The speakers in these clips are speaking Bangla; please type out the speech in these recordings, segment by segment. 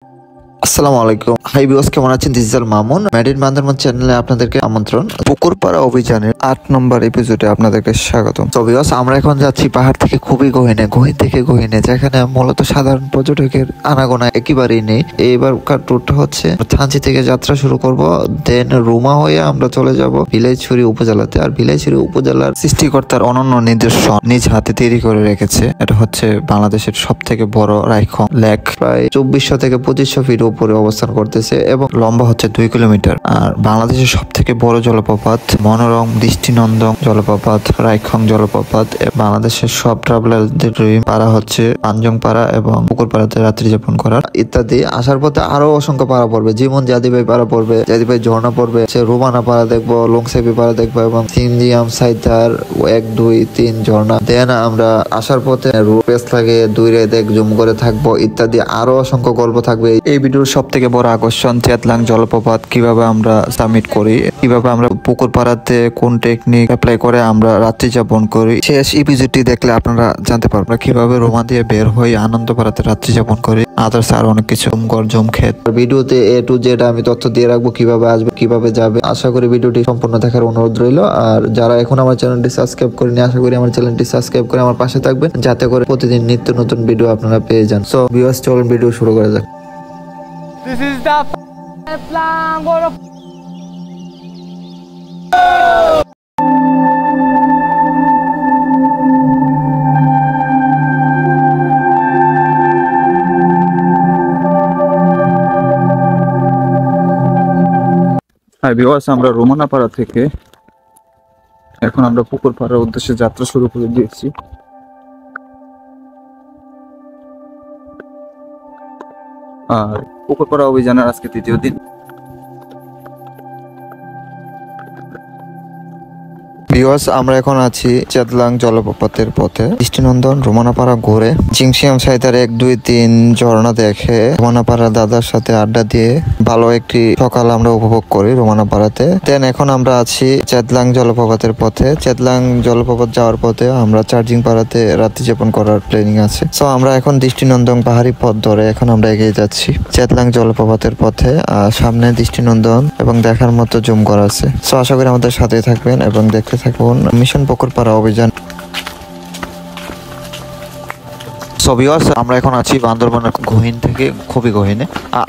আসসালামু আলাইকুম। হাই ভিউয়ার্স, কেমন আছেন? This is Al Mamun. Made in Bandarban চ্যানেলে আপনাদেরকে আমন্ত্রণ। পুকুরপাড়া অভিযানের 8 নম্বর এপিসোডে আপনাদেরকে স্বাগতম। তো ভিউয়ার্স, আমরা এখন যাচ্ছি পাহাড় থেকে খুবই গহীনে, গহীন থেকে গহীনে, যেখানে মূলত সাধারণ পর্যটকের আনাগোনা একেবারেই নেই। এইবারকার ট্যুরটা হচ্ছে থানচি থেকে যাত্রা শুরু করব, দেন রুমা হয়ে আমরা চলে যাব বিলাইছড়ি উপজেলাতে। আর বিলাইছড়ি উপজেলার সৃষ্টিকর্তার অনন্য নিদর্শন নিজ হাতে তৈরি করে রেখেছে। এটা হচ্ছে বাংলাদেশের সব থেকে বড় রাইখং লেক, প্রায় 2400 থেকে 2500 ফিট উপরে অবস্থান করতেছে এবং লম্বা হচ্ছে 2 কিলোমিটার। আর বাংলাদেশের সব থেকে বড় জলপ্রপাত, মনোরম দৃষ্টিনন্দন জলপ্রপাত রাইখং জলপ্রপাত। বাংলাদেশের সব ট্রাভেলারদের ড্রিম পাড়া হচ্ছে পাঞ্জং পাড়া এবং পুকুরপাড়াতে রাত্রি যাপন করার ইত্যাদি। আসার পথে আরো অসংখ্য পাড়া পড়বে, যেমন জাদিভাই পাড়া পড়বে, জাদিভাই ঝর্ণা পড়বে, রোমানা পাড়া দেখবো, লংসাইপি পাড়া দেখবো এবং সিনজিয়াম সাইতার 1 2 3 ঝর্ণা। দেন আমরা আসার পথে রুপেস লাগে 2 রেত 1 জুম করে থাকবো ইত্যাদি। আরো অসংখ্য গল্প থাকবে। এই ভিডিওর সব থেকে বড় আকর্ষণ চেতলাং জলপ্রপাত, কিভাবে আমরা সাবমিট করি, কিভাবে আমরা পুকুর পাড়াতে কোন টেকনিক অ্যাপ্লাই করে আমরা রাত্রি যাপন করি। শেষ এপিসোডটি দেখলে আপনারা জানতে পারবেন কিভাবে রোমা দিয়ে বের হয়ে আনন্দ পাড়াতে রাত্রি যাপন করি, আদার্স আর অনেক কিছু জমখেত। ভিডিওতে A to Z আমি তথ্য দিয়ে রাখবো, কিভাবে আসবে কিভাবে যাবে। আশা করি ভিডিওটি সম্পূর্ণ দেখার অনুরোধ রইল। আর যারা এখন আমার চ্যানেলটি সাবস্ক্রাইব করেনি, আশা করি আমার চ্যানেলটি সাবস্ক্রাইব করে আমার পাশে থাকবেন, যাতে করে প্রতিদিন নিত্য নতুন ভিডিও আপনারা পেয়ে যান। সো ভিউয়ার্স, চলুন ভিডিও শুরু করা যাক। This is the plan. Hi viewers, আমরা রোমানাপাড়া থেকে এখন আমরা পুকুরপাড়ার উদ্দেশ্যে যাত্রা শুরু করে দিয়েছি। আর পুকুরপাড়া অভিযানের আজকে 3য় দিন। ভিউয়ার্স, আমরা এখন আছি চেতলাং জলপ্রপাতের পথে। দৃষ্টিনন্দন রোমানাপাড়া ঘুরে জিংসিয়াম সাইতার 1 2 3 ঝর্ণা দেখে রোমানাপাড়া দাদার সাথে আড্ডা দিয়ে ভালো একটি সকাল আমরা উপভোগ করি রোমানাপাড়াতে। দেন এখন আমরা আছি চেতলাং জলপ্রপাতের পথে। চেতলাং জলপ্রপাত যাওয়ার পথে আমরা চার্জিং পাড়াতে রাত্রি যাপন করার প্ল্যানিং আছে। সো আমরা এখন দৃষ্টিনন্দন পাহাড়ি পথ ধরে এখন আমরা এগিয়ে যাচ্ছি চেতলাং জলপ্রপাতের পথে। সামনে দৃষ্টিনন্দন এবং দেখার মতো জুম করা আছে। সো আশা করি আমাদের সাথে থাকবেন এবং দেখতে থাকুন মিশন পুকুরপাড়া অভিযান। আমরা এখন আছি বান্দরবানের গহীন থেকে খুবই গহীনে।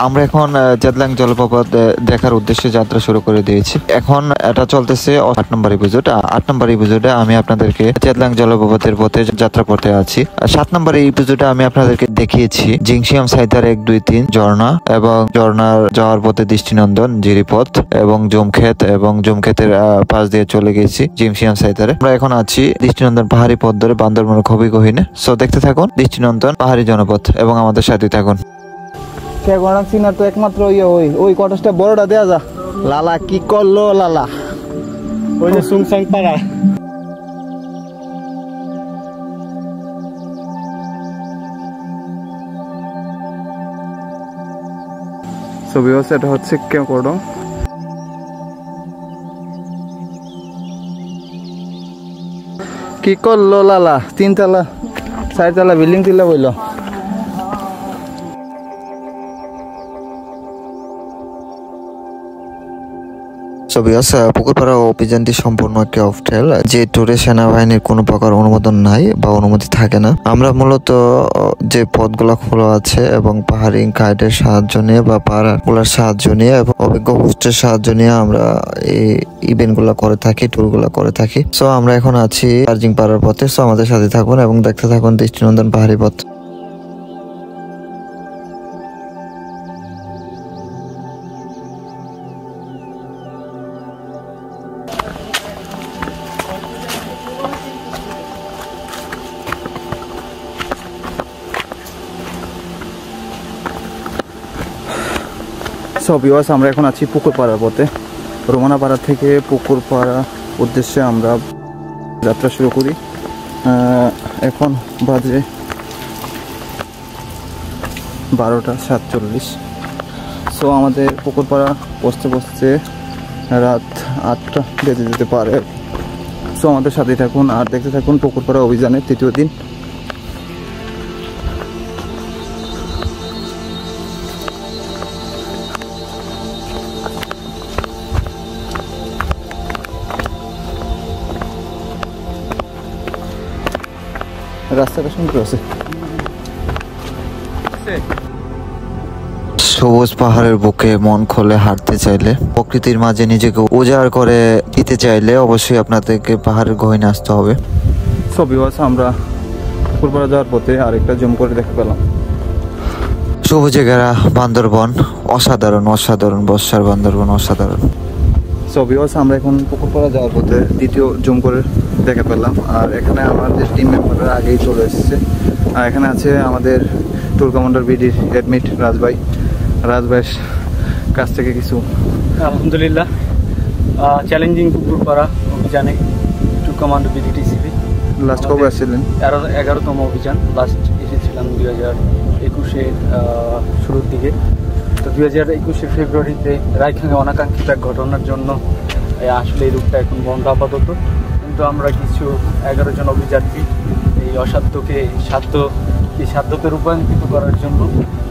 আমরা এখন চেতলাং জলপ্রপাত দেখার উদ্দেশ্যে যাত্রা শুরু করে দিয়েছি। এখন এটা চলতেছে 8 নম্বর এপিসোড। 8 নম্বর এপিসোডে আমি আপনাদেরকে চেতলাং জলপ্রপাতের পথে যাত্রা করতে আছি। 7 নম্বর এপিসোডে আমি আপনাদেরকে দেখিয়েছি জিংসিয়াম সাইতার 1 2 3 ঝর্ণা এবং ঝর্ণার যাওয়ার পথে দৃষ্টিনন্দন জিরিপথ এবং জুমক্ষেত এবং জুমক্ষেতের পাশ দিয়ে চলে গেছি জিংসিয়াম সাইতারে। আমরা এখন আছি দৃষ্টিনন্দন পাহাড়ি পথ ধরে বান্দরবানের খুবই গহীনে। সো দেখতে থাকুন দৃষ্টিনন্দন পাহাড়ি জনপথ এবং আমাদের সাথে থাকুন। সিনার তো একমাত্র ওই কটেজটা বড়টা দেয়া যা। লালা কি করলো লালা, ওই যে সুংসাং পাড়া। ছবি হচ্ছে এটা হচ্ছে কেওকডং। কি করলো লালা, 3 তলা 4 তলা বিল্ডিং তুলে বইলো। পুকুরপাড়া অভিযানটি সম্পূর্ণ একটি অফটেল, যে ট্যুরে সেনাবাহিনীর কোনো প্রকার অনুমোদন নাই বা অনুমতি থাকে না। আমরা মূলত যে পথগুলো খোলা আছে এবং পাহাড়ি গাইডের সাহায্য নিয়ে বা পাহাড়গুলোর সাহায্য নিয়ে এবং অভিজ্ঞ হোস্টের সাহায্য নিয়ে আমরা এই ইভেন্ট গুলা করে থাকি, ট্যুর গুলা করে থাকি। সো আমরা এখন আছি চার্জিং পাড়ার পথে। সো আমাদের সাথে থাকুন এবং দেখতে থাকুন দৃষ্টিনন্দন পাহাড়ি পথ। আমরা এখন আছি পুকুরপাড়ার পথে। রোমানাপাড়া থেকে পুকুরপাড়া উদ্দেশ্যে আমরা যাত্রা শুরু করি। এখন বাজে 12টা 47। সো আমাদের পুকুরপাড়া পৌঁছতে পৌঁছতে রাত 8টা বেজে যেতে পারে। সো আমাদের সাথে থাকুন আর দেখতে থাকুন পুকুরপাড়া অভিযানের 3য় দিন। রাস্তাটা সুন্দর আছে। সবুজ পাহাড়ের বুকে মন খুলে হাঁটতে চাইলে, প্রকৃতির মাঝে নিজেকে উজাড় করে দিতে চাইলে অবশ্যই আপনাদেরকে পাহাড়ের গহীনে আসতে হবে। সো ভিউয়ার্স, আমরা পুকুরপাড়া যাওয়ার পথে আরেকটা জুম করে দেখতে পেলাম। সবুজে ঘেরা বান্দরবন, অসাধারণ অসাধারণ, বর্ষার বান্দরবন অসাধারণ। সো ভিউয়ার্স, আমরা এখন পুকুরপাড়া যাওয়ার পথে দ্বিতীয় জুম করে দেখে পেলাম। আর এখানে আমাদের টিম মেম্বাররা আগেই চলে এসেছে। আর এখানে আছে আমাদের ট্যুর কমান্ডার বিডির অ্যাডমিট রাজভাইয়ের কাছ থেকে কিছু। আলহামদুলিল্লাহ, চ্যালেঞ্জিং পুকুরপাড়া অভিযানে ট্যুর কমান্ডার বিডিটিসিবি লাস্ট কবে আসছিলেন? 11তম অভিযান। লাস্ট এসেছিলাম 2021-এর শুরুর দিকে। তো 2021-এর ফেব্রুয়ারিতে রায়খাঙ্গে অনাকাঙ্ক্ষিত এক ঘটনার জন্য আসলে এই রূপটা এখন বন্ধ আপাতত। কিন্তু আমরা কিছু 11 জন অভিযাত্রী এই অসাধ্যকে সাধ্যতে রূপান্তরিত করার জন্য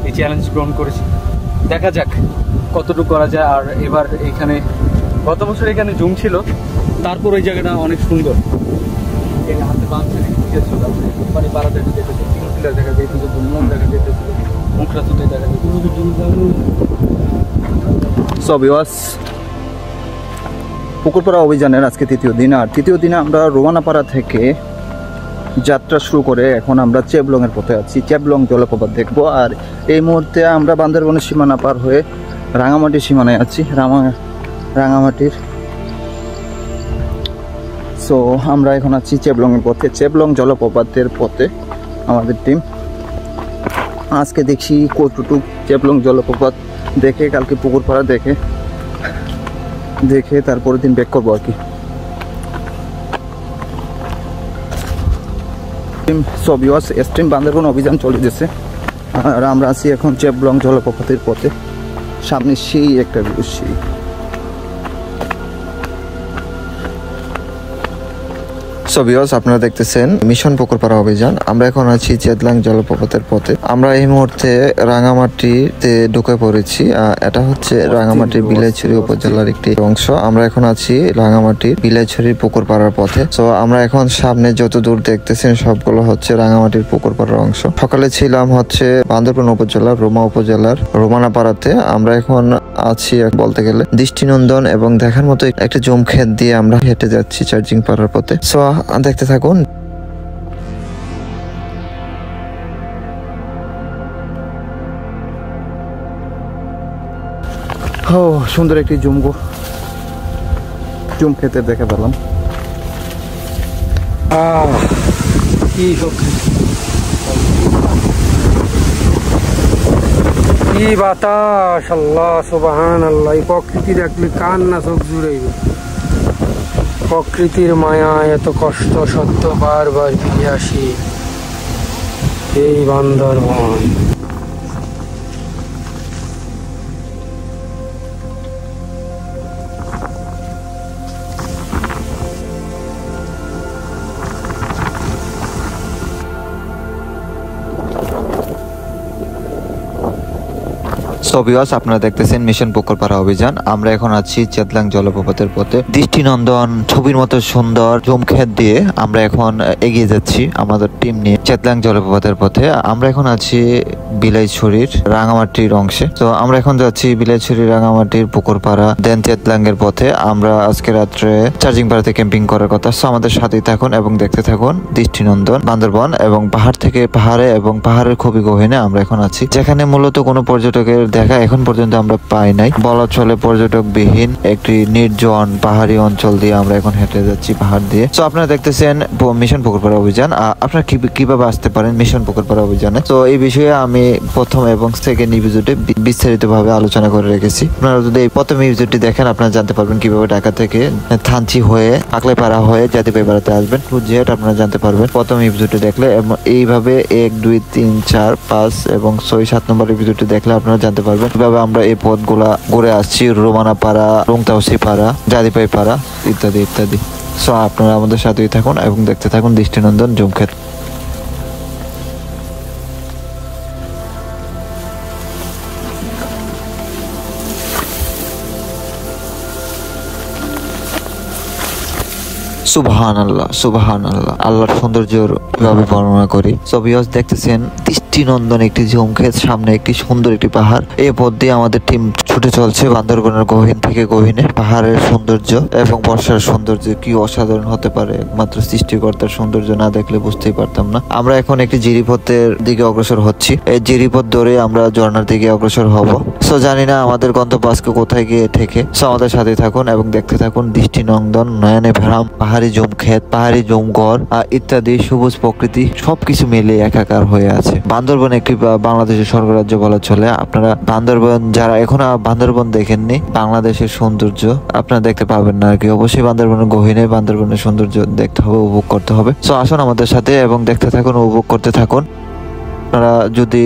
এই চ্যালেঞ্জ গ্রহণ করেছি। দেখা যাক কতটুকু করা যায়। আর এবার এখানে গত বছর এখানে জুম ছিল, তারপর ওই জায়গাটা অনেক সুন্দর। এখানে হাতে বাঁধছে ছিল, মানে পাড়া দেখা যেতেছে, চিংড়িলা দেখা যেতেছে, দুমলাম দেখা যেতেছে, মুখরাতুতে দেখা যেতেছে। সো ভিউয়ার্স, পুকুরপাড়া অভিযানের আজকে তৃতীয় দিন। আর তৃতীয় দিনে আমরা রোমানাপাড়া থেকে যাত্রা শুরু করে এখন আমরা চেবলংয়ের পথে আছি। চেবলং জলপ্রপাত দেখবো। আর এই মুহূর্তে আমরা বান্দরবনের সীমানা পার হয়ে রাঙামাটির সীমানায় আছি, রাঙামাটির। সো আমরা এখন আছি চেবলংয়ের পথে, চেবলং জলপ্রপাতের পথে আমাদের টিম। আজকে দেখছি কতটুক চেবলং জলপ্রপাত দেখে, কালকে পুকুরপাড়া দেখে তারপরের দিন ব্যাক করবো আর কি। সো ভিউয়ার্স, এক্সট্রিম বান্দরবন অভিযান চলে গেছে। আর আমরা আছি এখন চেবলং জলপ্রপাতের পথে। সামনে সেই একটা ভিউ, সেই সো ভিউয়ার্স, আপনারা দেখতেছেন মিশন পুকুরপাড়া অভিযান। আমরা এখন আছি চেতলাং জলপ্রপাতের পথে। আমরা এই মুহূর্তে রাঙামাটিতে ঢুকে পড়েছি। এটা হচ্ছে রাঙামাটির বিলাইছড়ি উপজেলার একটি অংশ। আমরা এখন আছি রাঙামাটির বিলাইছড়ির পুকুরপাড়ার পথে। তো আমরা এখন সামনে যত দূর দেখতেছেন সবগুলো হচ্ছে রাঙামাটির পুকুরপাড়ার অংশ। সকালে ছিলাম হচ্ছে বান্দরবান উপজেলার রোমা উপজেলার রোমানাপাড়াতে। আমরা এখন আছি বলতে গেলে দৃষ্টিনন্দন এবং দেখার মতো একটা জুম ক্ষেত দিয়ে আমরা হেঁটে যাচ্ছি চার্জিং পাড়ার পথে। সো দেখতে থাকুন। ও সুন্দর একটি জুম ক্ষেতের দেখে পেলাম। কি বাতাস! আল্লাহ সুবহান আল্লাহ। এই প্রকৃতি দেখলে কান না চোখ জুড়াইবে। প্রকৃতির মায়া, এত কষ্ট সত্য বারবার ফিরে আসি এই বান্দরবন। সো ভিউয়ার্স, আপনারা দেখতেছেন মিশন পুকুরপাড়া অভিযান। আমরা এখন আছি চেতলাং জলপ্রপাতের পথে। দৃষ্টিনন্দন ছবির মতো সুন্দর জমক্ষেত দিয়ে আমরা এখন এগিয়ে যাচ্ছি আমাদের টিম নিয়ে চেতলাং জলপ্রপাতের পথে। আমরা এখন আছি বিলাইছড়ির রাঙামাটির অংশে। তো আমরা এখন যাচ্ছি বিলাইছড়ি রাঙামাটির পুকুরপাড়া দেন চেতলাং এর পথে। আমরা আজকে রাত্রে চার্জিং পাড়াতে ক্যাম্পিং করার কথা। সো আমাদের সাথেই থাকুন এবং দেখতে থাকুন দৃষ্টিনন্দন বান্দরবন এবং পাহাড় থেকে পাহাড়ে এবং পাহাড়ের খুবই গহীনে আমরা এখন আছি, যেখানে মূলত কোনো পর্যটকের দেখা এখন পর্যন্ত আমরা পাই নাই। বলা চলে পর্যটক বিহীন একটি নির্জন পাহাড়ি অঞ্চল দিয়ে আমরা এখন হেঁটে যাচ্ছি পাহাড় দিয়ে। তো আপনারা দেখতেছেন মিশন পুকুরপাড়া অভিযান। আপনারা কিভাবে আসতে পারেন মিশন পুকুরপাড়া অভিযানে। তো এই বিষয়ে আমি প্রথম এবং সেকেন্ড এপিসোডে বিস্তারিত ভাবে আলোচনা করে রেখেছি। আপনারা যদি এই প্রথম এপিসোডটি দেখেন আপনারা জানতে পারবেন কিভাবে ঢাকা থেকে থানচি হয়ে আকলাইপাড়া হয়ে জাতিপাইপাড়াতে আসবেন। জেড আপনারা জানতে পারবেন প্রথম এপিসোডটি দেখলে। এবং এইভাবে 1, 2, 3, 4, 5 এবং 6, 7 নম্বর এপিসোডটি দেখলে আপনারা জানতে পারবেন কিভাবে আমরা এই পথগুলা ঘুরে আসছি। রোমানাপাড়া, রংতাউসিপাড়া, জাদিপাইপাড়া ইত্যাদি ইত্যাদি। সো আপনারা আমাদের সাথেই থাকুন এবং দেখতে থাকুন দৃষ্টিনন্দন জমক্ষেত। সুবহানাল্লাহ সুবহানাল্লাহ, আল্লাহর সৌন্দর্যের কিভাবে বর্ণনা করি। সো ভিউয়ার্স দেখতেছেন দৃষ্টিনন্দন একটি ঝুমক্ষেত, সামনে একটি সুন্দর একটি পাহাড়। এই পথ দিয়ে আমাদের টিম ছুটে চলছে বান্দরবনের গহীন থেকে গহীনে। পাহাড়ের সৌন্দর্য এবং বর্ষার সৌন্দর্য কি অসাধারণ হতে পারে, একমাত্র সৃষ্টিকর্তার সৌন্দর্য না দেখলে বুঝতেই পারতাম না। আমরা এখন একটি জিরিপথের দিকে অগ্রসর হচ্ছি। এই জিরিপথ ধরে আমরা ঝর্ণার দিকে অগ্রসর হব। সো জানি না আমাদের গন্তব্য আজকে কোথায় গিয়ে ঠেকে। সো আমাদের সাথে থাকুন এবং দেখতে থাকুন দৃষ্টিনন্দন নয়নে ভেড়াম পাহাড়ি ঝুমক্ষেত, পাহাড়ি ঝুমঘর ইত্যাদি সবুজ প্রকৃতি সবকিছু মিলে একাকার হয়ে আছে। বান্দরবন একটি বাংলাদেশের স্বর্গরাজ্য বলা চলে। আপনারা বান্দরবন যারা এখন বান্দরবন দেখেননি, বাংলাদেশের সৌন্দর্য আপনারা দেখতে পাবেন না আর কি। অবশ্যই বান্দরবনের গহীনে বান্দরবনের সৌন্দর্য দেখতে হবে, উপভোগ করতে হবে। সো আসুন আমাদের সাথে এবং দেখতে থাকুন, উপভোগ করতে থাকুন। আপনারা যদি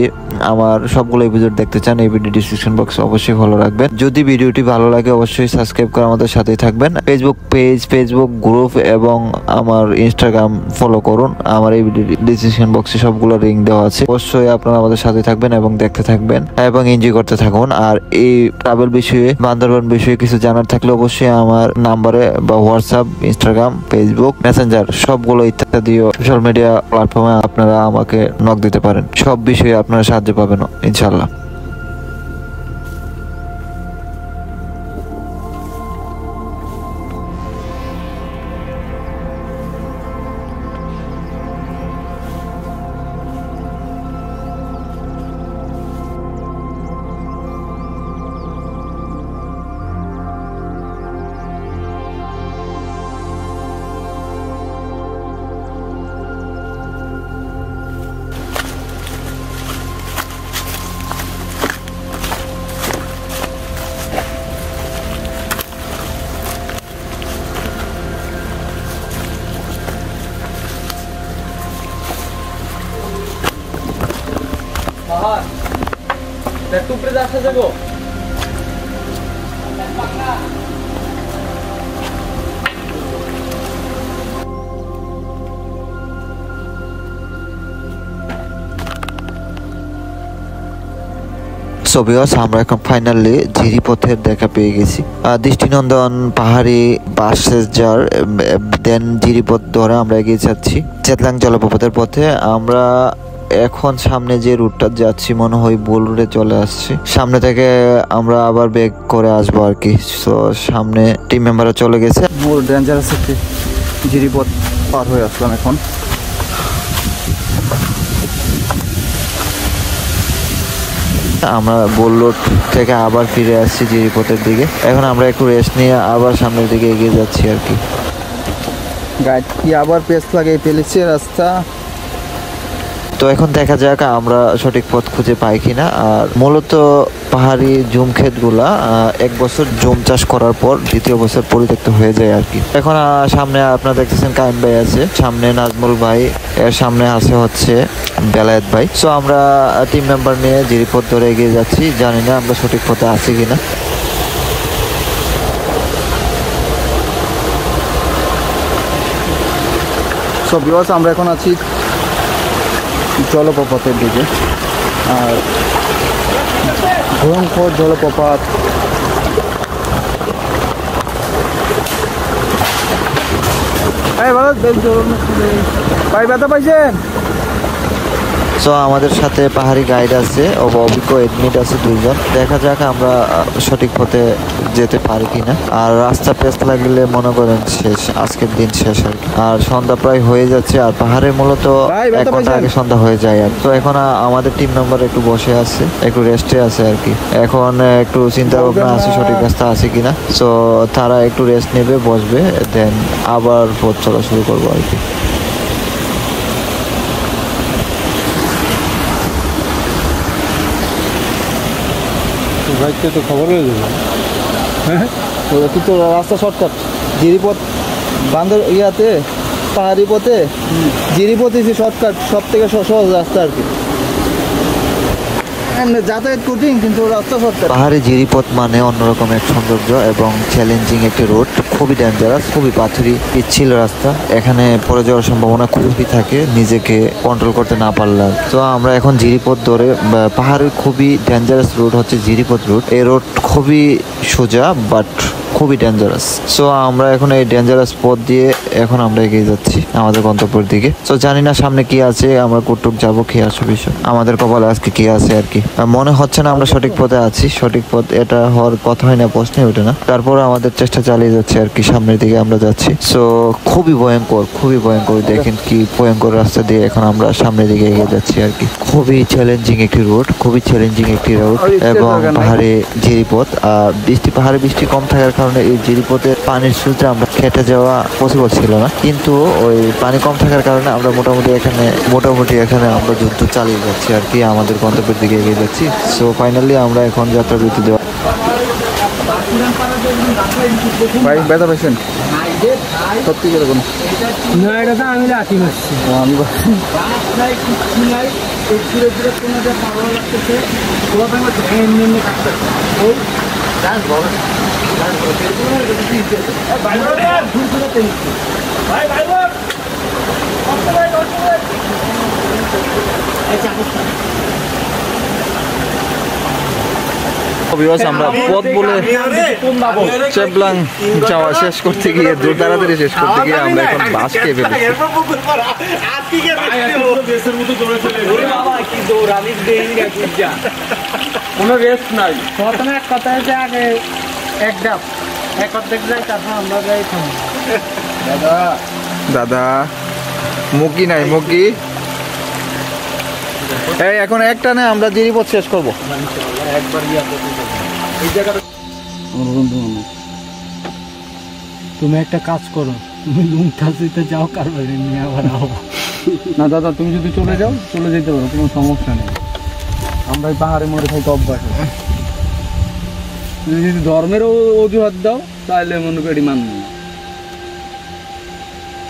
আমার সবগুলো এপিসোড দেখতে চান এই ভিডিও ডিসক্রিপশন বক্সে অবশ্যই ফলো রাখবেন। যদি ভিডিওটি ভালো লাগে অবশ্যই সাবস্ক্রাইব করে আমাদের সাথেই থাকবেন। ফেসবুক পেজ, ফেসবুক গ্রুপ এবং আমার ইনস্টাগ্রাম ফলো করুন। আমার এই ভিডিও ডিসক্রিপশন বক্সে সবগুলো লিংক দেওয়া আছে। অবশ্যই আপনারা আমাদের সাথে থাকবেন এবং দেখতে থাকবেন এবং এনজয় করতে থাকুন। আর এই ট্রাভেল বিষয়ে, বান্দরবন বিষয়ে কিছু জানার থাকলে অবশ্যই আমার নাম্বারে বা হোয়াটসঅ্যাপ, ইনস্টাগ্রাম, ফেসবুক, মেসেঞ্জার সবগুলো ইত্যাদি সোশ্যাল মিডিয়া প্ল্যাটফর্মে আপনারা আমাকে নক দিতে পারেন। সব বিষয়ে আপনারা সাহায্য পাবেন ইনশাল্লাহ। একটু উপরে আসা যাবো। সো ভিউয়ার্স আমরা এখন ফাইনালি জিরিপথের দেখা পেয়ে গেছি। দৃষ্টিনন্দন পাহাড়ি বাসের দেন জিরিপথ ধরে আমরা এগিয়ে যাচ্ছি চেতলাং জলপ্রপাতের পথে। আমরা এখন সামনে যে রুটটা যাচ্ছি মনে হয় ভুল রুটে চলে আসছি। সামনে থেকে আমরা আবার ব্যাক করে আসবো আর কি। সো সামনে টিম মেম্বাররা চলে গেছে। মোর ডেঞ্জারাস একটি জিরিপথ পার হয়ে আসলাম এখন। আমরা বোল রোড থেকে আবার ফিরে আসছি জিরিপথের দিকে। এখন আমরা একটু রেস্ট নিয়ে আবার সামনের দিকে এগিয়ে যাচ্ছি আর কি। গাইড কি আবার পেস লাগে পেলেছে রাস্তা। তো এখন দেখা যাক আমরা সঠিক পথ খুঁজে পাই কিনা। আর মূলত পাহাড়ি জুম ক্ষেতগুলা এক বছর জুম চাষ করার পর দ্বিতীয় বছর পরিত্যক্ত হয়ে যায় আর কি। এখন সামনে আপনারা দেখতেছেন কাইম ভাই আছে, সামনে নাজমুল ভাই, এর সামনে আছে হচ্ছে বেলায়েত ভাই। সো আমরা টিম মেম্বার নিয়ে জিরিপথ ধরে এগিয়ে যাচ্ছি। জানি না আমরা সঠিক পথে আছি কিনা। সো ভিউয়ার্স আমরা এখন আছি জলপ্রপাতের দিকে। আর ভয়ঙ্কর জলপ্রপাত। ভাই ব্যথা পাইছেন? সো আমাদের সাথে পাহাড়ি গাইড আছে, অভিজ্ঞ এডমিট আছে 2 জন। দেখা যাক আমরা সঠিক পথে যেতে পারি কিনা। আর রাস্তা পেছ লাগলে মনে করেন শেষ, আজকের দিন শেষ আর কি। আর সন্ধ্যা প্রায় হয়ে যাচ্ছে। আর পাহাড়ে মূলত 1 ঘন্টা আগে সন্ধ্যা হয়ে যায় আর। তো এখন আমাদের টিম মেম্বার একটু বসে আছে, একটু রেস্টে আছে আর কি। এখন একটু চিন্তা ভাবনা আছে সঠিক রাস্তা আছে কিনা। সো তারা একটু রেস্ট নেবে, বসবে, দেন আবার পথ চলা শুরু করবো আর কি। ভাইকে তো খবর হয়ে যাবে। হ্যাঁ কিন্তু রাস্তা শর্টকাট। জিরিপথ বান্দর ইয়াতে পাহাড়ি পথে জিরিপথ ইসে শর্টকাট, সব থেকে সহজ রাস্তা আর কি। যাতায়াত কঠিন কিন্তু রাস্তা শর্টকাট। পাহাড়ি জিরিপথ মানে অন্যরকম এক সৌন্দর্য এবং চ্যালেঞ্জিং একটি রোড। খুবই ডেঞ্জারাস, খুবই পাথুরি পিচ্ছিল রাস্তা। এখানে পড়ে যাওয়ার সম্ভাবনা খুবই থাকে নিজেকে কন্ট্রোল করতে না পারলে। তো আমরা এখন জিরিপথ ধরে, পাহাড়ের খুবই ডেঞ্জারাস রোড হচ্ছে জিরিপথ রোড। এই রোড খুবই সোজা বাট খুবই ডেঞ্জারাস। সো আমরা এখন এই ডেঞ্জারাস পথ দিয়ে এখন আমরা এগিয়ে যাচ্ছি আমাদের গন্তব্যের দিকে। সো জানি না সামনে কি আছে, আমরা কতটুক যাবো খেয়ে আসো বিষয়, আমাদের কপালে আজকে কি আছে আর কি। মনে হচ্ছে না আমরা সঠিক পথে আছি, সঠিক পথ এটা হওয়ার কথা হয় না, প্রশ্নে ওঠে না। তারপরে আমাদের চেষ্টা চালিয়ে যাচ্ছে আর কি, সামনের দিকে আমরা যাচ্ছি। সো খুবই ভয়ঙ্কর, দেখেন কি ভয়ঙ্কর রাস্তা দিয়ে এখন আমরা সামনের দিকে এগিয়ে যাচ্ছি আর কি। খুবই চ্যালেঞ্জিং একটি রোড এবং পাহাড়ে জিরিপথ। পাহাড়ে বৃষ্টি কম থাকার কারণে এই জিরিপথের পানির স্রোতে আমরা খেটে যাওয়া পসিবল ছিল না, কিন্তু ওই পানি কম থাকার কারণে আমরা মোটামুটি এখানে আমরা যুদ্ধ চালিয়ে যাচ্ছি আর কি, আমাদের গন্তব্যের দিকে এগিয়ে যাচ্ছি। সো ফাইনালি আমরা এখন যাত্রা বিরতি দেওয়া। ভাই ব্যথা পেয়েছেন সত্যি করে কোনো? না, এটা তো আমি লাঠি মারছি। আমি আমরা পথ বলে চেবলাং যাওয়া শেষ করতে গিয়ে তাড়াতাড়ি শেষ করতে গিয়ে আমরা এখন বাস খেয়ে ফেলেছি। কোনো রেস্ট নাই। প্রথমে এক কথা হচ্ছে আগে এক ডাব এক অর্ধেক যাই, তারপর আমরা যাই দাদা মুখি নাই এই এখন একটা না আমরা জিরিপথ শেষ করবো। তুমি একটা কাজ করো, তুমি লুমটাসিতে যাও, কারবার নিয়ে আবার আও না। দাদা তুমি যদি চলে যেতে পারো, কোনো সমস্যা নেই। আমরা এই পাহাড়ে মরে থাকি অভ্যাস। তুমি যদি ধর্মের অজুহাত দাও তাহলে মনে করি মানব না।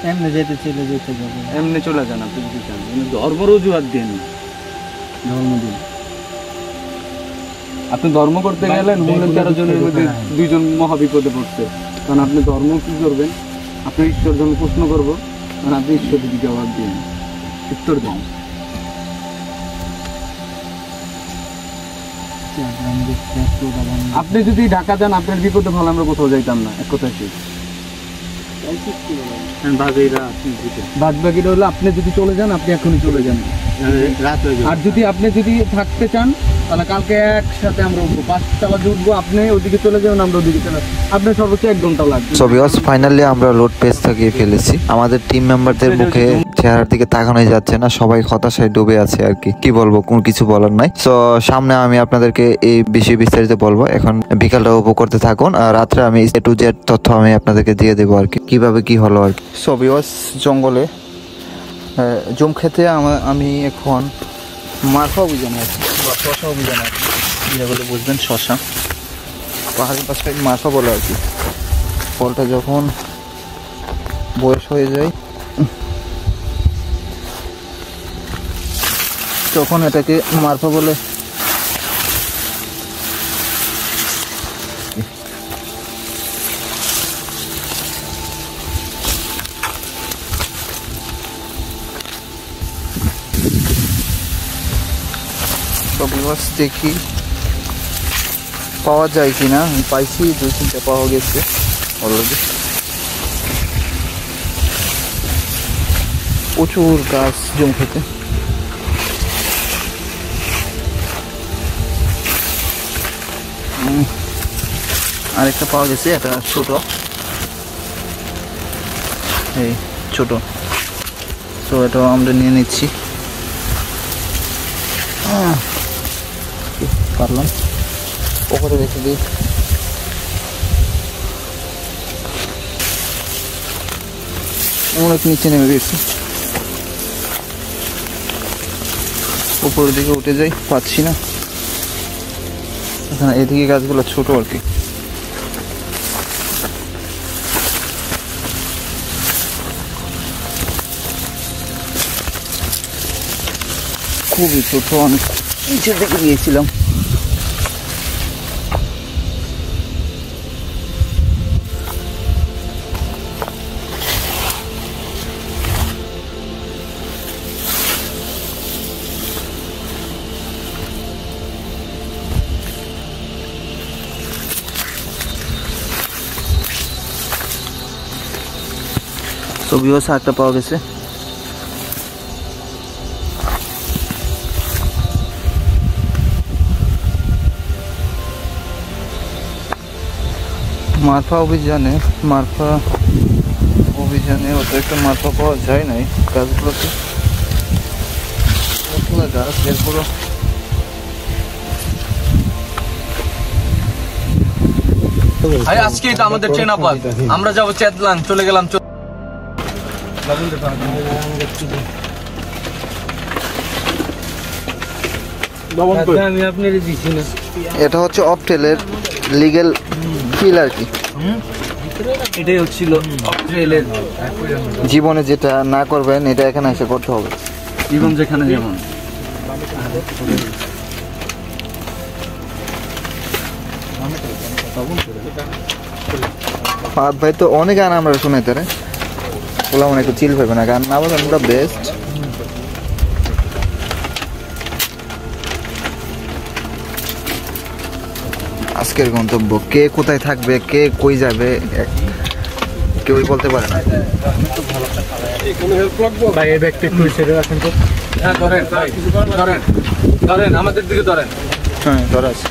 এমনি যেতে যাবে, এমনি চলে যান আপনি যদি চান। ধর্মের অজুহাত দেন না, ধর্ম দিন। আপনি ধর্ম করতে গেলেন, বললেন 13 জনের মধ্যে 2 জন মহাবিপদে পড়ছে। কারণ আপনি ধর্ম কি করবেন? আপনি ঈশ্বর জন্য প্রশ্ন করবো, কারণ আপনি ঈশ্বর যদি জবাব দিন, উত্তর দেন। আপনি যদি ঢাকা যান, আপনার বিপদে ভালো আমরা কোথাও যাইতাম না, এক কথা শেষ। বাদ বাকিটা হলো আপনি যদি চলে যান, আপনি এখনই চলে যান। আর যদি আপনি থাকতে চান তাহলে কালকে একসাথে আমরা উঠবো, 5 তলা উঠবো। আপনি ওদিকে চলে যাবেন, আমরা ওদিকে চলে যাবো। আপনার সর্বোচ্চ 1 ঘন্টা লাগবে। সো ভিউয়ার্স ফাইনালি আমরা লোড পেজ থেকে ফেলেছি। আমাদের টিম মেম্বারদের মুখে চেহারার দিকে তাকানোই যাচ্ছে না, সবাই হতাশায় ডুবে আছে আর কি। কি বলবো, কোন কিছু বলার নাই। সো সামনে আমি আপনাদেরকে এই বিষয়ে বিস্তারিত বলবো। এখন বিকালটা উপভোগ করতে থাকুন, আর রাত্রে আমি A to Z তথ্য আমি আপনাদেরকে দিয়ে দেবো আর কি, কিভাবে কি হলো আর কি। সো ভিউয়ার্স জঙ্গলে জুম খেতে আমি এখন মারফা অভিযানে আছি, শশা অভিযানে আছি। যেগুলো বুঝবেন, শশা পাহাড়ের পাশে মারফা বলে আর কি। ফলটা যখন বয়স হয়ে যায় তখন এটাকে মারফা বলে। দেখি পাওয়া যায় কিনা। পাইছি, 2-3টা পাওয়া গেছে অলরেডি। প্রচুর গাছ জম খেতে। আরেকটা পাওয়া গেছে, এটা ছোট, এই ছোট। তো এটাও আমরা নিয়ে নিচ্ছি। পারলাম ওপরে রেখে দিই। অনেক নিচে নেমে গেছি, উপরের দিকে উঠে যাই, পাচ্ছি না। এখানে এদিকে গাছগুলো ছোট আর কি। খুবই ছোট, অনেক নিচের দিকে গিয়েছিলাম। ছবিও শাকটা পাওয়া গেছে। মারফা অভিযানে অত একটা মারফা পাওয়া যায় নাই গাছগুলোতে, গাছ এরপরও আজকে তো আমাদের ট্রেনা পথ, আমরা যাবো চেতলাং, চলে গেলাম। এটা হচ্ছে অফটেলের লিগেল ফিল আর কি। এটাই হচ্ছিল অফটেলের জীবনে যেটা না করবেন এটা এখানে এসে করতে হবে। জীবন যেখানে যেমন ফাহাদ ভাই তো অনেক গান আমরা শুনাইতে রে, ওলা মনে একটু চিল পাইবে না, গান না বলেন ওটা বেস্ট। আজকের গন্তব্য কে কোথায় থাকবে, কে কই যাবে কেউই বলতে পারে না। ভাই এই ব্যাগটা একটু ছেড়ে রাখেন তো। হ্যাঁ ধরেন আমাদের দিকে ধরেন। হ্যাঁ ধর আছে।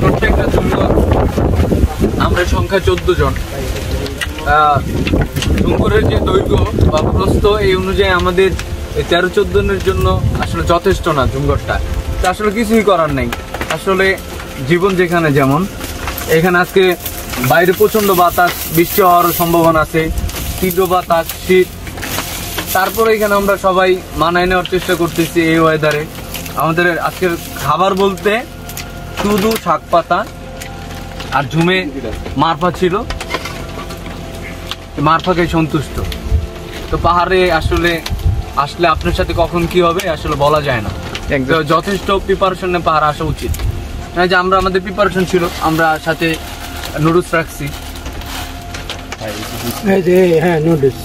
প্রত্যেকটা জন্য আমরা সংখ্যা 14 জন। ডুঙ্গরের যে দৈর্ঘ্য বা প্রস্থ এই অনুযায়ী আমাদের 13-14 জনের জন্য আসলে যথেষ্ট না ডুঙ্গরটা। তা আসলে কিছুই করার নেই। আসলে জীবন যেখানে যেমন, এখানে আজকে বাইরে প্রচন্ড বাতাস, বৃষ্টি হওয়ার সম্ভাবনা আছে, তীব্র বাতাস, শীত। তারপরে এখানে আমরা সবাই মানায় নেওয়ার চেষ্টা করতেছি এই ওয়েদারে। আমাদের আজকের খাবার বলতে শুধু শাক পাতা আর ঝুমে মারফা ছিল, মারফাকে সন্তুষ্ট। তো পাহাড়ে আসলে আসলে আপনার সাথে কখন কি হবে আসলে বলা যায় না। যথেষ্ট প্রিপারেশন নিয়ে পাহাড়ে আসা উচিত। না যে আমরা আমাদের প্রিপারেশন ছিল, আমরা সাথে নুডলস রাখছি। হ্যাঁ নুডলস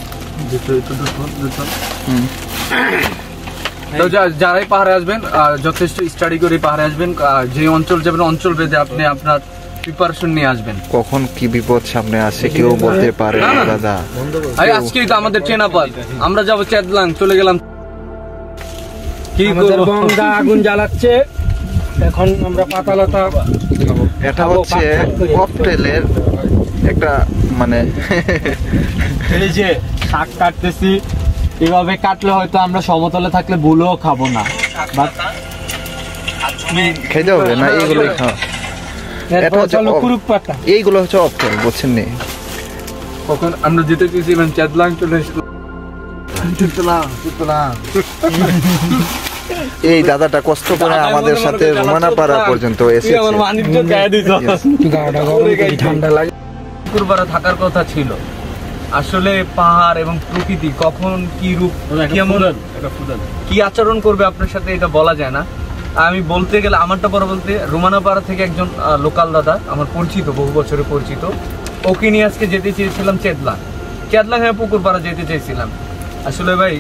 তো যারাই পাহাড়ে আসবেন যথেষ্ট স্টাডি করে পাহাড়ে আসবেন। যে অঞ্চল যাবেন অঞ্চল ভেদে আপনি আপনার প্রিপারেশন নিয়ে আসবেন। কখন কি বিপদ সামনে আসে কেউ বলতে পারে না দাদা। আজকেই তো আমাদের ট্রেনা পথ, আমরা যাবো চেতলাং, চলে গেলাম। কি গঙ্গা আগুন জ্বালাচ্ছে, এখন আমরা পাতালতা। এটা হচ্ছে ককটেলের একটা মানে এই যে শাক কাটতেছি, এভাবে কাটলে হয়তো আমরা সমতলে থাকলে ভুলেও খাবো না, খেতে হবে না এইগুলোই খাওয়া। এটা হচ্ছে কুরুক পাতা, এইগুলো হচ্ছে অফটেল, বুঝছেন নি? কখন আমরা যেতে চেয়েছিলাম চেতলাং, চলে এই দাদাটা কষ্ট করে আমাদের সাথে রোমানাপাড়া পর্যন্ত এসেছে। ঠান্ডা লাগে। পুকুরপাড়া থাকার কথা ছিল। আসলে পাহাড় এবং প্রকৃতি কখন কি রূপ কি আচরণ করবে আপনার সাথে এটা বলা যায় না। আমি বলতে গেলে আমারটা পরে বলতে, রোমানাপাড়া থেকে একজন লোকাল দাদা আমার পরিচিত, বহু বছরের পরিচিত, ওকে নিয়ে আজকে যেতে চেয়েছিলাম চেতলাং হয়ে পুকুরপাড়া যেতে চেয়েছিলাম। আসলে ভাই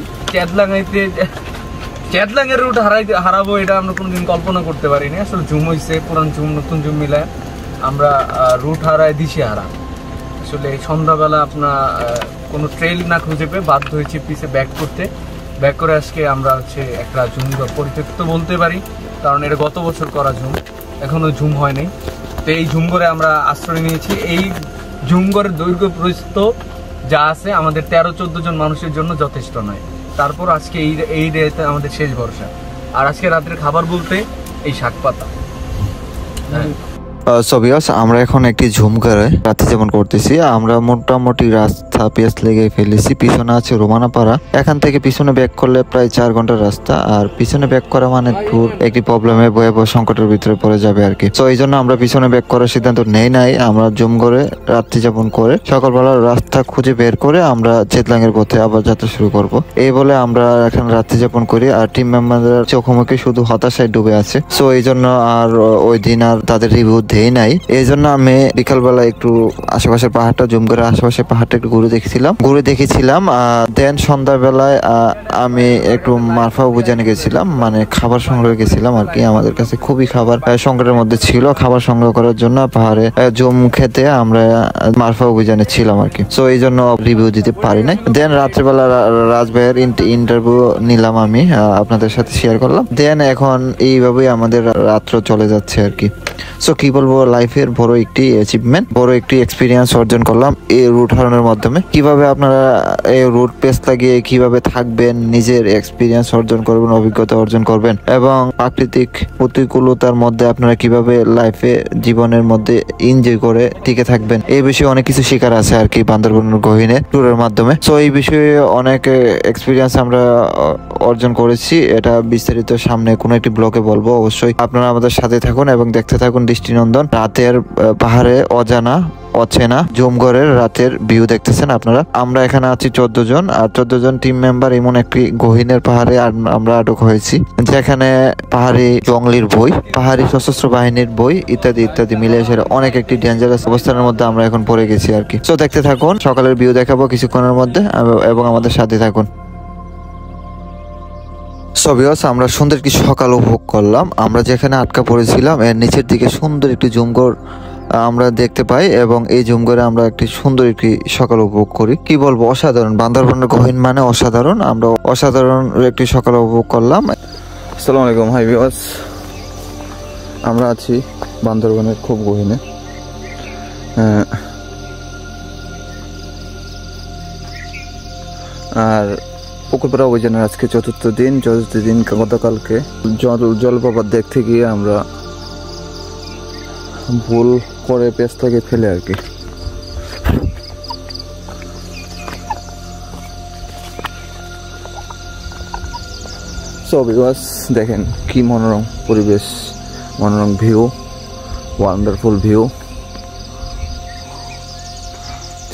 চেতলাং এর রুট হারাবো এটা আমরা কোনোদিন কল্পনা করতে পারিনি। আসলে ঝুম হয়েছে, পুরান ঝুম নতুন ঝুম মিলায় আমরা রুট হারায় দিশে হারা। আসলে সন্ধ্যাবেলা আপনার কোনো ট্রেল না খুঁজে পেয়ে বাধ্য হয়েছি পিছে ব্যাক করে আজকে আমরা হচ্ছে একটা ঝুম পরিত্যক্ত বলতে পারি, কারণ এটা গত বছর করা ঝুম, এখনো ঝুম হয়নি। তো এই ঝুমঘরে আমরা আশ্রয় নিয়েছি। এই ঝুমঘরের দৈর্ঘ্য প্রস্থ যা আছে আমাদের 13-14 জন মানুষের জন্য যথেষ্ট নয়। তারপর আজকে এই ডেতে আমাদের শেষ ভরসা। আর আজকে রাতের খাবার বলতে এই শাক পাতা। আমরা এখন একটি ঝুম করে রাতে যেমন করতেছি, আমরা মোটামুটি রাস্তা পেঁচ লেগে ফেলেছি। পিছনে আছে রোমানাপাড়া, এখান থেকে পিছনে ব্যাক করলে প্রায় 4 ঘন্টার রাস্তা। আর পিছনে ব্যাক করা মানে একটি প্রবলেমে ভয়াবহ সংকটের ভিতরে পড়ে যাবে আর কি। তো এই জন্য আমরা পিছনে ব্যাক করার সিদ্ধান্ত নাই। আমরা ঝুম করে রাত্রি যাপন করে সকালবেলা রাস্তা খুঁজে বের করে আমরা চেতলাং এর পথে আবার যাত্রা শুরু করব। এই বলে আমরা এখন রাত্রি যাপন করি। আর টিম মেম্বাররা চোখমুখে শুধু হতাশায় ডুবে আছে। সো এই জন্য আর ওই দিন আর তাদের রিভিউ দেই নাই। এই জন্য আমি বিকালবেলা একটু আশেপাশের পাহাড়টা ঝুম করে আশেপাশের পাহাড়টা একটু ঘুরে ঘুরে দেখেছিলাম। দেন সন্ধ্যাবেলায় আমি একটু মারফা অভিযানে গেছিলাম, মানে খাবার সংগ্রহে গেছিলাম আর কি। আমাদের কাছে খুবই খাবার সংগ্রহের মধ্যে ছিল। খাবার সংগ্রহ করার জন্য পাহাড়ে জম খেতে আমরা মারফা অভিযানে ছিলাম আর কি। সো এই জন্য রিভিউ দিতে পারি নাই। দেন রাত্রেবেলা রাজ ভাইয়ের ইন্টারভিউ নিলাম আমি, আপনাদের সাথে শেয়ার করলাম। দেন এখন এইভাবেই আমাদের রাত্র চলে যাচ্ছে আর কি। সো কি বলবো, লাইফের বড় একটি অ্যাচিভমেন্ট, বড় একটি এক্সপিরিয়েন্স অর্জন করলাম এই রুট হারানোর মাধ্যমে। কিভাবে আপনারা এই রুট পেস লাগিয়ে কিভাবে থাকবেন, নিজের এক্সপিরিয়েন্স অর্জন করবেন, অভিজ্ঞতা অর্জন করবেন, এবং প্রাকৃতিক প্রতিকূলতার মধ্যে আপনারা কিভাবে লাইফে জীবনের মধ্যে এনজয় করে টিকে থাকবেন, এই বিষয়ে অনেক কিছু শেখার আছে আর কি বান্দরবনের গহীনে ট্যুরের মাধ্যমে। সো এই বিষয়ে অনেক এক্সপিরিয়েন্স আমরা অর্জন করেছি। এটা বিস্তারিত সামনে কোনো একটি ব্লগে বলবো। অবশ্যই আপনারা আমাদের সাথে থাকুন এবং দেখতে থাকুন দৃষ্টিনন্দন রাতের পাহাড়ে অচেনা জুমগড়ের রাতের ভিউ দেখতেছেন আপনারা। আমরা এখানে আছি 14 জন, আর 14 জন টিম মেম্বার এমন একটি গহীনের পাহাড়ে আমরা আটক হয়েছি, যেখানে পাহাড়ি জঙ্গলির বই, পাহাড়ি সশস্ত্র বাহিনীর বই ইত্যাদি ইত্যাদি মিলে সেটা অনেক একটি ডেঞ্জারাস অবস্থানের মধ্যে আমরা এখন পড়ে গেছি আর কি। তো দেখতে থাকুন, সকালের ভিউ দেখাবো কিছুক্ষণের মধ্যে, এবং আমাদের সাথে থাকুন। সবিয়াস, আমরা সুন্দর একটি সকাল উপভোগ করলাম। আমরা যেখানে আটকা পড়েছিলাম এর নিচের দিকে সুন্দর একটি জুমগড় আমরা দেখতে পাই, এবং এই জুমগড়ে আমরা একটি সুন্দর একটি সকাল উপভোগ করি। কি বলবো, অসাধারণ। বান্দরবনের গহীন মানে অসাধারণ। আমরা অসাধারণ একটি সকাল উপভোগ করলাম। আসসালামু আলাইকুম হাই ভিউয়ার্স, আমরা আছি বান্দরবনের খুব গহীনে। আর পুকুরপাড়া অভিযানের আজকে চতুর্থ দিন। গতকালকে জলপ্রপাত দেখতে গিয়ে আমরা ভুল করে পেস্তাকে ফেলে আর কি। সো ভিউয়ার্স, দেখেন কি মনোরম পরিবেশ, মনোরম ভিউ, ওয়ান্ডারফুল ভিউ,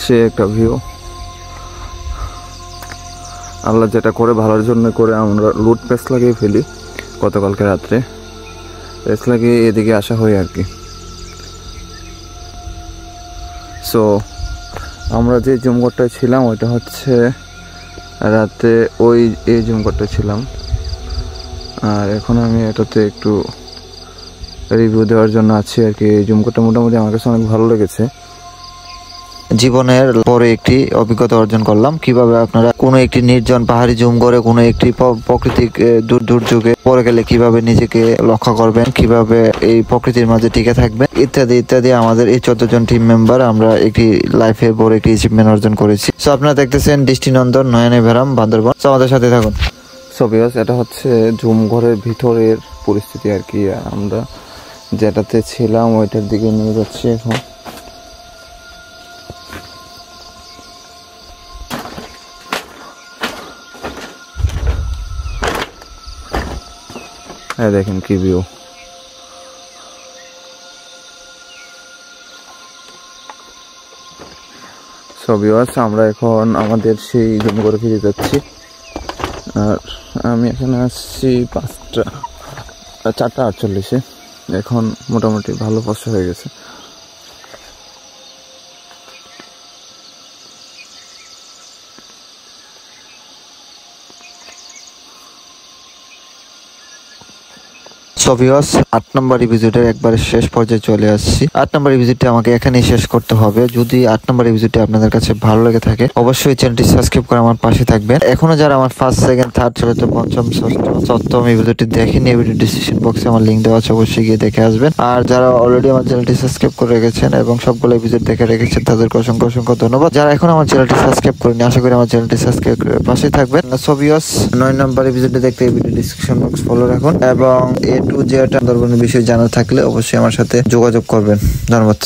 সে একটা ভিউ। আল্লাহ যেটা করে ভালোর জন্য করে, আমরা লুট পেস লাগিয়ে ফেলি গতকালকে রাত্রে, পেস লাগিয়ে এদিকে আসা হয় আর কি। সো আমরা যে জুমগড়টায় ছিলাম ওইটা হচ্ছে রাতে এই জুমগড়টায় ছিলাম। আর এখন আমি এটাতে একটু রিভিউ দেওয়ার জন্য আছি আর কি। এই জুমগড়টা মোটামুটি আমার কাছে অনেক ভালো লেগেছে। জীবনের পরে একটি অভিজ্ঞতা অর্জন করলাম, কিভাবে আপনারা কোনো একটি নির্জন পাহাড়ি জুমগড়ে কোনো একটি প্রাকৃতিক দুর্যোগে পড়ে গেলে কিভাবে নিজেকে রক্ষা করবেন, কিভাবে এই প্রকৃতির মাঝে টিকে থাকবেন, ইত্যাদি ইত্যাদি। আমাদের এই 14 জন টিম মেম্বার আমরা একটি লাইফে বড় একটি অ্যাচিভমেন্ট অর্জন করেছি। সো আপনারা দেখতেছেন দৃষ্টিনন্দন নয়নে ভেরাম বান্দরবন। সো আমাদের সাথে থাকুন। সো ভিউয়ার্স, এটা হচ্ছে জুমগড়ের ভিতরের পরিস্থিতি আর কি। আমরা যেটাতে ছিলাম ওইটার দিকে নিয়ে যাচ্ছি এখন। হ্যাঁ, দেখেন কি ভিউ। সো ভিউয়ার্স, আমরা এখন আমাদের সেই জুমগড়ে ফিরে যাচ্ছি। আর আমি এখানে আসছি 4:48। এখন মোটামুটি ভালো ফসল হয়ে গেছে। সো ভিউয়ার্স, 8 নম্বর এপিসোডের একবারে শেষ পর্যায়ে চলে আসছি। 8 নম্বর এপিসোডটি আমাকে এখানেই শেষ করতে হবে। যদি 8 নম্বর এপিসোডটি আপনাদের কাছে ভালো লেগে থাকে অবশ্যই চ্যানেলটি সাবস্ক্রাইব করে আমার পাশে থাকবেন। এখনো যারা আমার ফার্স্ট, সেকেন্ড, থার্ড, চতুর্থ, পঞ্চম, ষষ্ঠ, সপ্তম এপিসোডটি দেখেনি, এই ভিডিও ডিসক্রিপশন বক্সে আমার লিঙ্ক দেওয়া আছে, অবশ্যই গিয়ে দেখে আসবেন। আর যারা অলরেডি আমার চ্যানেলটি সাবস্ক্রাইব করে রেখেছেন এবং সবগুলো এপিসোড দেখে রেখেছেন তাদেরকে অসংখ্য অসংখ্য ধন্যবাদ। যারা এখন আমার চ্যানেলটি সাবস্ক্রাইব করেনি, আশা করি আমার চ্যানেলটি সাবস্ক্রাইব করে পাশে থাকবেন। সো ভিউয়ার্স, 9 নম্বর এপিসোডটি দেখতে এই ভিডিও ডিসক্রিপশন বক্স ফলো রাখুন, এবং A to Z বিষয়ে জানা থাকলে অবশ্যই আমার সাথে যোগাযোগ করবেন। ধন্যবাদ।